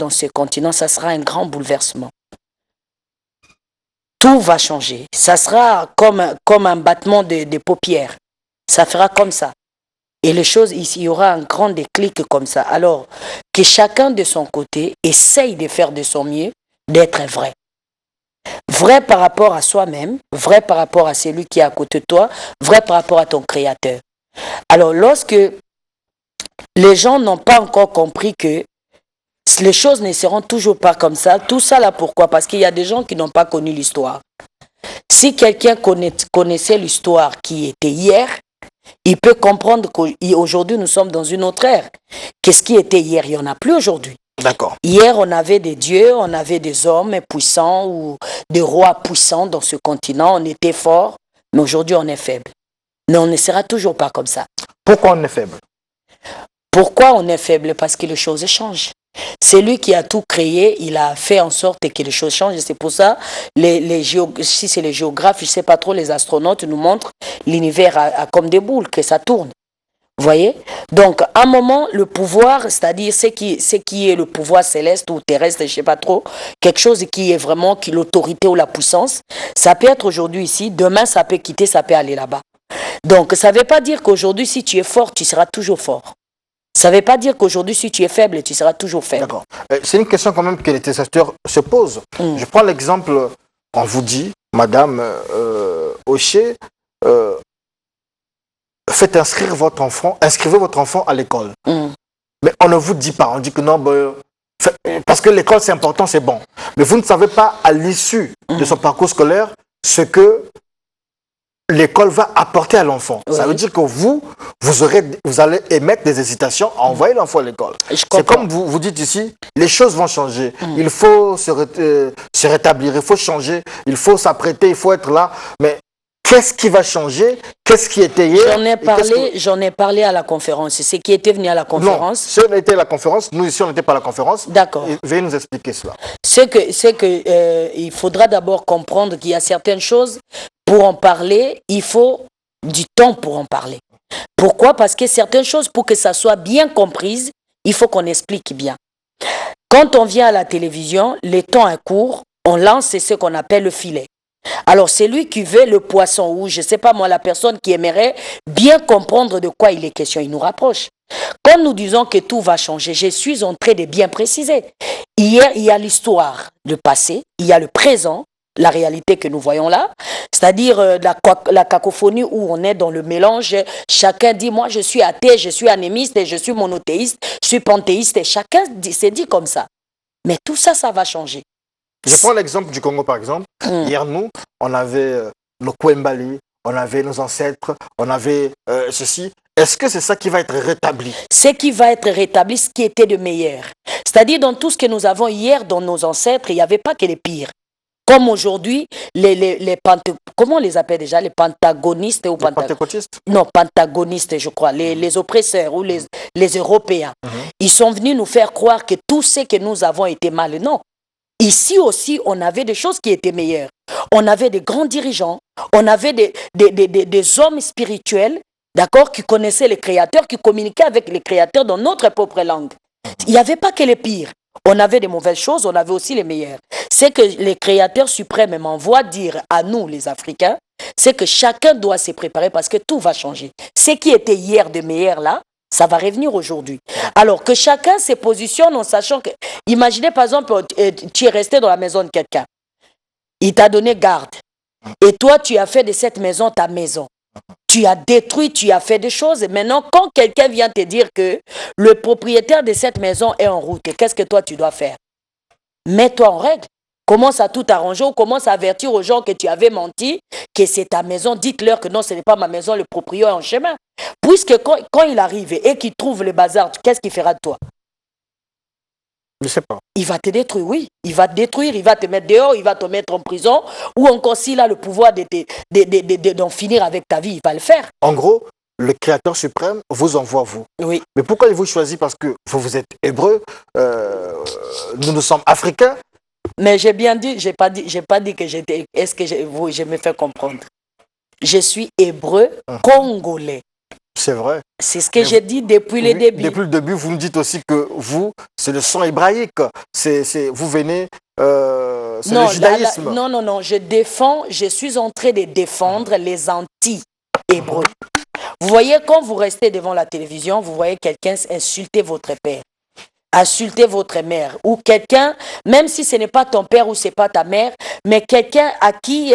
dans ce continent, ça sera un grand bouleversement. Tout va changer. Ça sera comme un battement de paupières. Ça fera comme ça. Et les choses, il y aura un grand déclic comme ça. Alors, que chacun de son côté essaye de faire de son mieux, d'être vrai. Vrai par rapport à soi-même, vrai par rapport à celui qui est à côté de toi, vrai par rapport à ton créateur. Alors, lorsque les gens n'ont pas encore compris que les choses ne seront toujours pas comme ça, tout ça là pourquoi? Parce qu'il y a des gens qui n'ont pas connu l'histoire. Si quelqu'un connaissait l'histoire qui était hier, il peut comprendre qu'aujourd'hui nous sommes dans une autre ère. Qu'est-ce qui était hier? Il n'y en a plus aujourd'hui. D'accord. Hier, on avait des dieux, on avait des hommes puissants ou des rois puissants dans ce continent. On était forts, mais aujourd'hui, on est faible. Mais on ne sera toujours pas comme ça. Pourquoi on est faible? Pourquoi on est faible? Parce que les choses changent. C'est lui qui a tout créé, il a fait en sorte que les choses changent. Et c'est pour ça, si c'est les géographes, je ne sais pas trop, les astronautes nous montrent l'univers comme des boules, que ça tourne. Vous voyez? Donc, à un moment, le pouvoir, c'est-à-dire ce qui est le pouvoir céleste ou terrestre, je ne sais pas trop, quelque chose qui est vraiment l'autorité ou la puissance, ça peut être aujourd'hui ici, demain ça peut quitter, ça peut aller là-bas. Donc, ça ne veut pas dire qu'aujourd'hui, si tu es fort, tu seras toujours fort. Ça ne veut pas dire qu'aujourd'hui, si tu es faible, tu seras toujours faible. D'accord. C'est une question quand même que les téléspectateurs se posent. Je prends l'exemple, on vous dit, Madame Oché, faites inscrivez votre enfant à l'école. Mais on ne vous dit pas, on dit que non, parce que l'école c'est important, c'est bon. Mais vous ne savez pas à l'issue de son parcours scolaire ce que l'école va apporter à l'enfant. Ça veut dire que vous allez émettre des hésitations à envoyer l'enfant à l'école. C'est comme vous dites ici, les choses vont changer. Il faut se rétablir, il faut changer, il faut s'apprêter, il faut être là. Mais qu'est-ce qui va changer? Qu'est-ce qui était hier? J'en ai parlé à la conférence. C'est qui était venu à la conférence? Non, si on était à la conférence, nous ici on n'était pas à la conférence. D'accord. Veuillez nous expliquer cela. Il faudra d'abord comprendre qu'il y a certaines choses, pour en parler, il faut du temps pour en parler. Pourquoi? Parce que certaines choses, pour que ça soit bien comprise, il faut qu'on explique bien. Quand on vient à la télévision, le temps est court, on lance ce qu'on appelle le filet. Alors, c'est lui qui veut le poisson ou, je ne sais pas moi, la personne qui aimerait bien comprendre de quoi il est question, il nous rapproche. Quand nous disons que tout va changer, je suis en train de bien préciser. Hier, il y a l'histoire, le passé, il y a le présent, la réalité que nous voyons là, c'est-à-dire la cacophonie où on est dans le mélange. Chacun dit, moi je suis athée, je suis anémiste, et je suis monothéiste, je suis panthéiste, et chacun s'est dit comme ça. Mais tout ça, ça va changer. Je prends l'exemple du Congo par exemple. Hier, nous, on avait nos Kouembali, on avait nos ancêtres, on avait ceci. Est-ce que c'est ça qui va être rétabli? Ce qui va être rétabli, ce qui était de meilleur. C'est-à-dire dans tout ce que nous avons hier dans nos ancêtres, il n'y avait pas que les pires. Comme aujourd'hui, comment on les appelle déjà? Les pentagonistes ou pentecôtistes? Non, pentagonistes, je crois. Les oppresseurs ou les Européens. Ils sont venus nous faire croire que tout ce que nous avons était mal. Non. Ici aussi, on avait des choses qui étaient meilleures. On avait des grands dirigeants, on avait des hommes spirituels, d'accord, qui connaissaient les créateurs, qui communiquaient avec les créateurs dans notre propre langue. Il n'y avait pas que les pires. On avait des mauvaises choses, on avait aussi les meilleures. C'est que les créateurs suprêmes m'envoient dire à nous, les Africains, c'est que chacun doit se préparer parce que tout va changer. Ce qui était hier de meilleur là, ça va revenir aujourd'hui. Alors que chacun se positionne en sachant que... Imaginez par exemple, tu es resté dans la maison de quelqu'un. Il t'a donné garde. Et toi, tu as fait de cette maison ta maison. Tu as détruit, tu as fait des choses. Et maintenant, quand quelqu'un vient te dire que le propriétaire de cette maison est en route, qu'est-ce que toi, tu dois faire? Mets-toi en règle. Commence à tout arranger ou commence à avertir aux gens que tu avais menti, que c'est ta maison. Dites-leur que non, ce n'est pas ma maison, le propriétaire est en chemin. Puisque quand il arrive et qu'il trouve le bazar, qu'est-ce qu'il fera de toi? Je ne sais pas. Il va te détruire, oui. Il va te détruire, il va te mettre dehors, il va te mettre en prison. Ou encore s'il a le pouvoir d'en finir avec ta vie, il va le faire. En gros, le Créateur suprême vous envoie vous. Oui. Mais pourquoi il vous choisit? Parce que vous êtes hébreu, nous sommes africains. Mais j'ai bien dit, j'ai pas dit que j'étais... Est-ce que je me fais comprendre? Je suis hébreu congolais. C'est vrai. C'est ce que j'ai dit depuis le début. Depuis le début, vous nous dites aussi que vous, c'est le sang hébraïque. Vous venez, c'est le judaïsme. Non, je suis en train de défendre les anti-hébreux. Vous voyez, quand vous restez devant la télévision, vous voyez quelqu'un insulter votre père, insulter votre mère, ou quelqu'un, même si ce n'est pas ton père ou ce n'est pas ta mère, mais quelqu'un à qui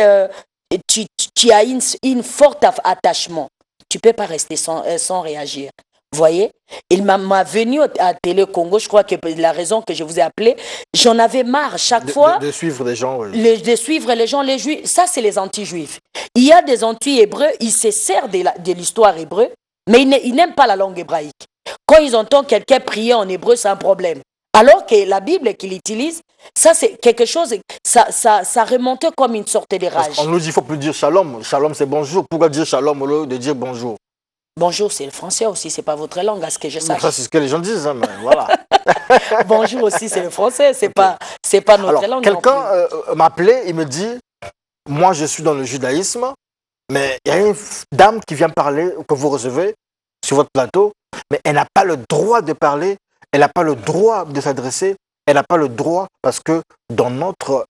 tu as une forte attachement. Tu ne peux pas rester sans réagir. Vous voyez, il m'a venu à Télé Congo, je crois que la raison que je vous ai appelé, j'en avais marre chaque fois. De suivre des gens. De suivre les gens, les juifs. Ça, c'est les anti-juifs. Il y a des anti-hébreux, ils se servent de l'histoire hébreu, mais ils n'aiment pas la langue hébraïque. Quand ils entendent quelqu'un prier en hébreu, c'est un problème. Alors que la Bible qu'il utilise, ça c'est quelque chose, ça remontait comme une sorte de rage. On nous dit qu'il ne faut plus dire shalom. Shalom c'est bonjour. Pourquoi dire shalom au lieu de dire bonjour? Bonjour, c'est le français aussi, c'est pas votre langue, à ce que je sache. Ça, c'est ce que les gens disent, hein, mais voilà. Bonjour aussi, c'est le français, c'est pas notre langue. Quelqu'un m'appelait, il me dit, moi je suis dans le judaïsme, mais il y a une dame qui vient parler, que vous recevez sur votre plateau, mais elle n'a pas le droit de parler, elle n'a pas le droit de s'adresser, elle n'a pas le droit parce que dans notre